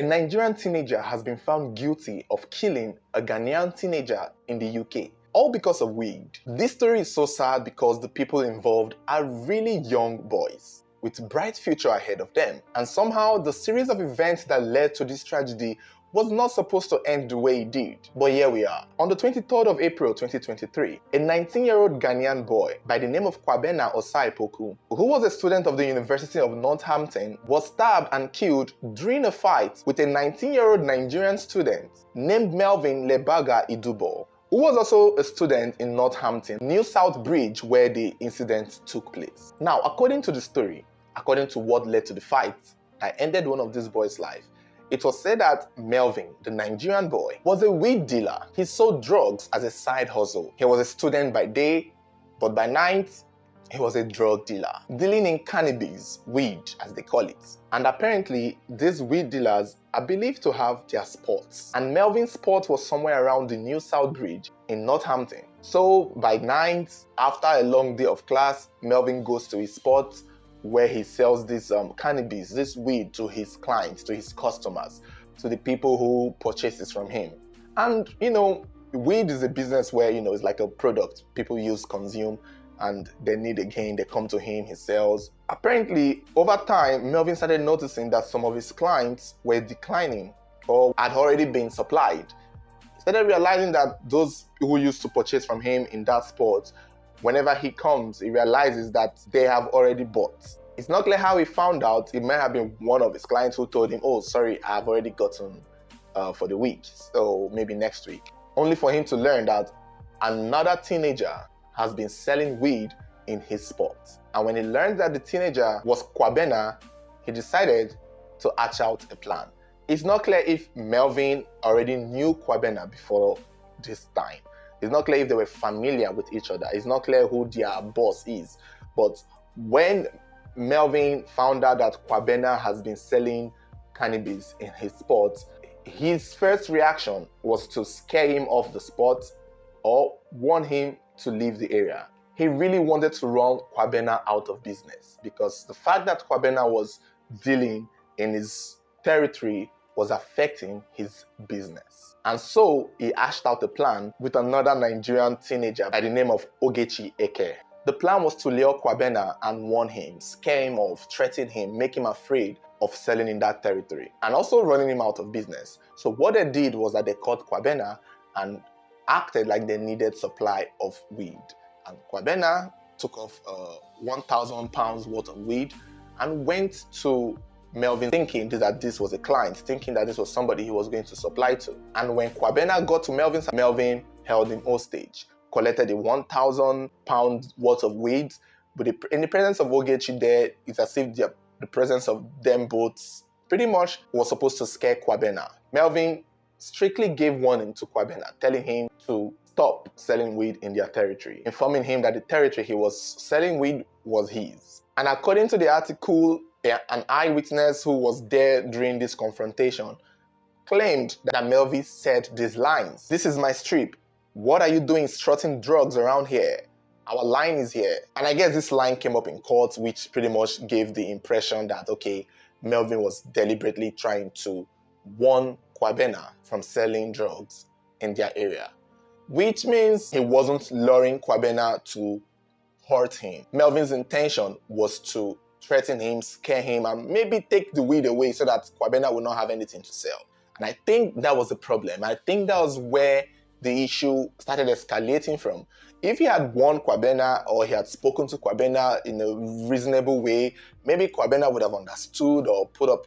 A Nigerian teenager has been found guilty of killing a Ghanaian teenager in the UK, all because of weed. This story is so sad because the people involved are really young boys with bright future ahead of them. And somehow the series of events that led to this tragedy was not supposed to end the way it did. But here we are. On the 23rd of April 2023, a 19-year-old Ghanaian boy by the name of Kwabena Osaipoku, who was a student of the University of Northampton, was stabbed and killed during a fight with a 19-year-old Nigerian student named Melvin Lebaga Idubo, who was also a student in Northampton, New South Bridge, where the incident took place. Now, according to the story, according to what led to the fight that ended one of these boys' life, it was said that Melvin, the Nigerian boy, was a weed dealer. He sold drugs as a side hustle. He was a student by day, but by night, he was a drug dealer, dealing in cannabis, weed as they call it. And apparently, these weed dealers are believed to have their spots. And Melvin's spot was somewhere around the New South Bridge in Northampton. So by night, after a long day of class, Melvin goes to his spot where he sells this cannabis, this weed to his clients, to his customers, to the people who purchases from him. And, weed is a business where, it's like a product people use, consume, and they need again, they come to him, he sells. Apparently, over time, Melvin started noticing that some of his clients were declining or had already been supplied. He started realizing that those who used to purchase from him in that spot, whenever he comes, he realizes that they have already bought. It's not clear how he found out. It might have been one of his clients who told him, oh, sorry, I've already gotten for the week, so maybe next week. Only for him to learn that another teenager has been selling weed in his spot. And when he learned that the teenager was Kwabena, he decided to hatch out a plan. It's not clear if Melvin already knew Kwabena before this time. It's not clear if they were familiar with each other. It's not clear who their boss is. But when Melvin found out that Kwabena has been selling cannabis in his spot, his first reaction was to scare him off the spot or warn him to leave the area. He really wanted to run Kwabena out of business because the fact that Kwabena was dealing in his territory was affecting his business. And so he hashed out a plan with another Nigerian teenager by the name of Ogechi Eke. The plan was to lure Kwabena and warn him, scare him off, threaten him, make him afraid of selling in that territory, and also running him out of business. So what they did was that they caught Kwabena and acted like they needed supply of weed. And Kwabena took off 1,000 pounds worth of weed and went to Melvin thinking that this was a client, thinking that this was somebody he was going to supply to. And when Kwabena got to Melvin held him hostage, collected the 1,000 pounds worth of weed. But in the presence of Ogechi there, it's as if the presence of them both pretty much was supposed to scare Kwabena. Melvin strictly gave warning to Kwabena, telling him to stop selling weed in their territory, informing him that the territory he was selling weed was his. And according to the article, an eyewitness who was there during this confrontation claimed that Melvin said these lines: "This is my strip. What are you doing strutting drugs around here? Our line is here." And I guess this line came up in court, which pretty much gave the impression that, okay, Melvin was deliberately trying to warn Kwabena from selling drugs in their area, which means he wasn't luring Kwabena to hurt him. Melvin's intention was to threaten him, scare him, and maybe take the weed away so that Kwabena would not have anything to sell. And I think that was the problem. I think that was where the issue started escalating from. If he had warned Kwabena or he had spoken to Kwabena in a reasonable way, maybe Kwabena would have understood or put up,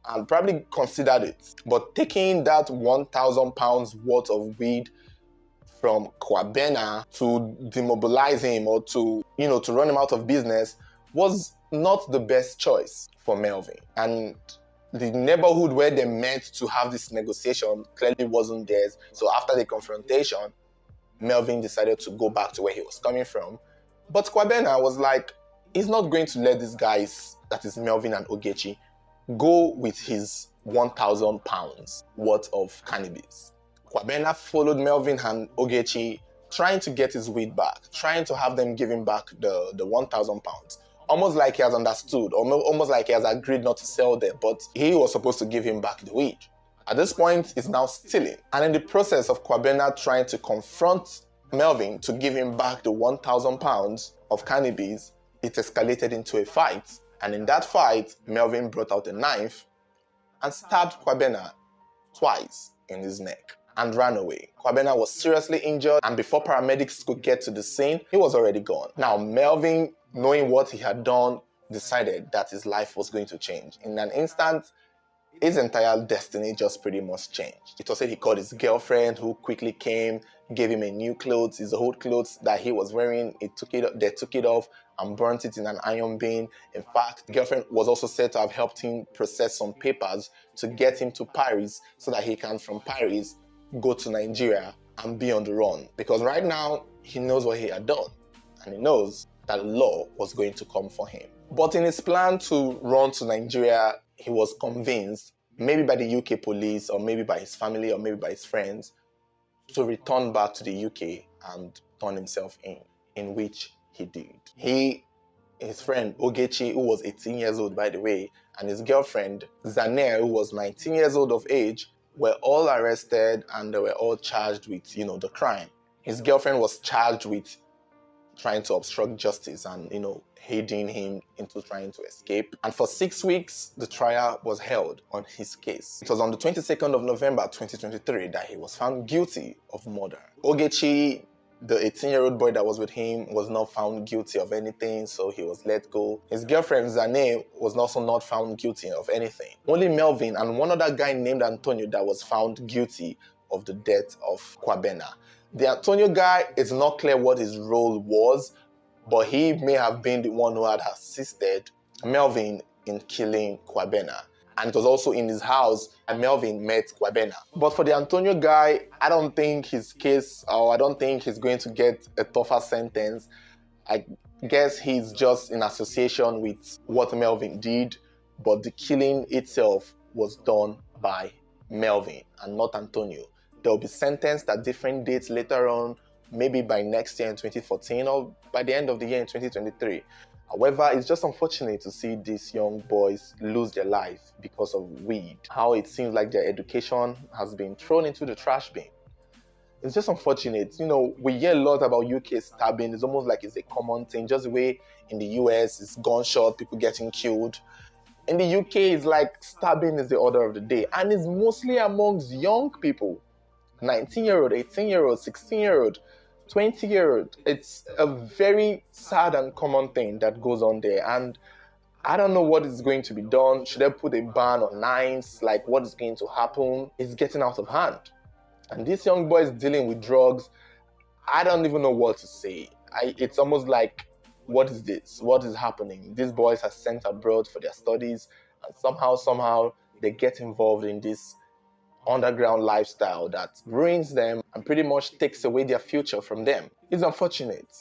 and probably considered it. But taking that 1,000 pounds worth of weed from Kwabena to demobilize him or to run him out of business was not the best choice for Melvin. And the neighborhood where they met to have this negotiation clearly wasn't theirs. So after the confrontation, Melvin decided to go back to where he was coming from. But Kwabena was like, he's not going to let these guys, that is Melvin and Ogechi, go with his 1,000 pounds worth of cannabis. Kwabena followed Melvin and Ogechi, trying to get his weed back, trying to have them give him back the 1,000 pounds. almost like he has understood, or almost like he has agreed not to sell them, but he was supposed to give him back the weed. At this point, he's now stealing. And in the process of Kwabena trying to confront Melvin to give him back the 1,000 pounds of cannabis, it escalated into a fight. And in that fight, Melvin brought out a knife and stabbed Kwabena twice in his neck and ran away. Kwabena was seriously injured, and before paramedics could get to the scene, he was already gone. Now, Melvin, knowing what he had done, decided that his life was going to change. In an instant, his entire destiny just pretty much changed. It was said he called his girlfriend, who quickly came, gave him a new clothes, his old clothes that he was wearing. They took it off and burnt it in an iron bin. In fact, the girlfriend was also said to have helped him process some papers to get him to Paris so that he can, from Paris, go to Nigeria and be on the run. Because right now, he knows what he had done, and he knows that law was going to come for him. But in his plan to run to Nigeria, he was convinced, maybe by the UK police, or maybe by his family, or maybe by his friends, to return back to the UK and turn himself in which he did. His friend Ogechi, who was 18 years old, by the way, and his girlfriend Zanel, who was 19 years old of age, were all arrested, and they were all charged with, the crime. His girlfriend was charged with trying to obstruct justice and, aiding him into trying to escape. And for 6 weeks, the trial was held on his case. It was on the 22nd of November 2023 that he was found guilty of murder. Ogechi, the 18-year-old boy that was with him, was not found guilty of anything, so he was let go. His girlfriend Zane was also not found guilty of anything. Only Melvin and one other guy named Antonio that was found guilty of the death of Kwabena. The Antonio guy, it's not clear what his role was, but he may have been the one who had assisted Melvin in killing Kwabena. And it was also in his house that Melvin met Kwabena. But for the Antonio guy, I don't think his case, or I don't think he's going to get a tougher sentence. I guess he's just in association with what Melvin did, but the killing itself was done by Melvin and not Antonio. They'll be sentenced at different dates later on, maybe by next year in 2014 or by the end of the year in 2023. However, it's just unfortunate to see these young boys lose their life because of weed. How it seems like their education has been thrown into the trash bin. It's just unfortunate. We hear a lot about UK stabbing. It's almost like it's a common thing. Just the way in the US, it's gunshot, people getting killed. In the UK, it's like stabbing is the order of the day. And it's mostly amongst young people. 19-year-old, 18-year-old, 16-year-old, 20-year-old. It's a very sad and common thing that goes on there. And I don't know what is going to be done. Should I put a ban on knives? Like, what is going to happen? It's getting out of hand. And these young boys dealing with drugs, I don't even know what to say. It's almost like, what is this? What is happening? These boys are sent abroad for their studies, and somehow they get involved in this underground lifestyle that ruins them and pretty much takes away their future from them. It's unfortunate.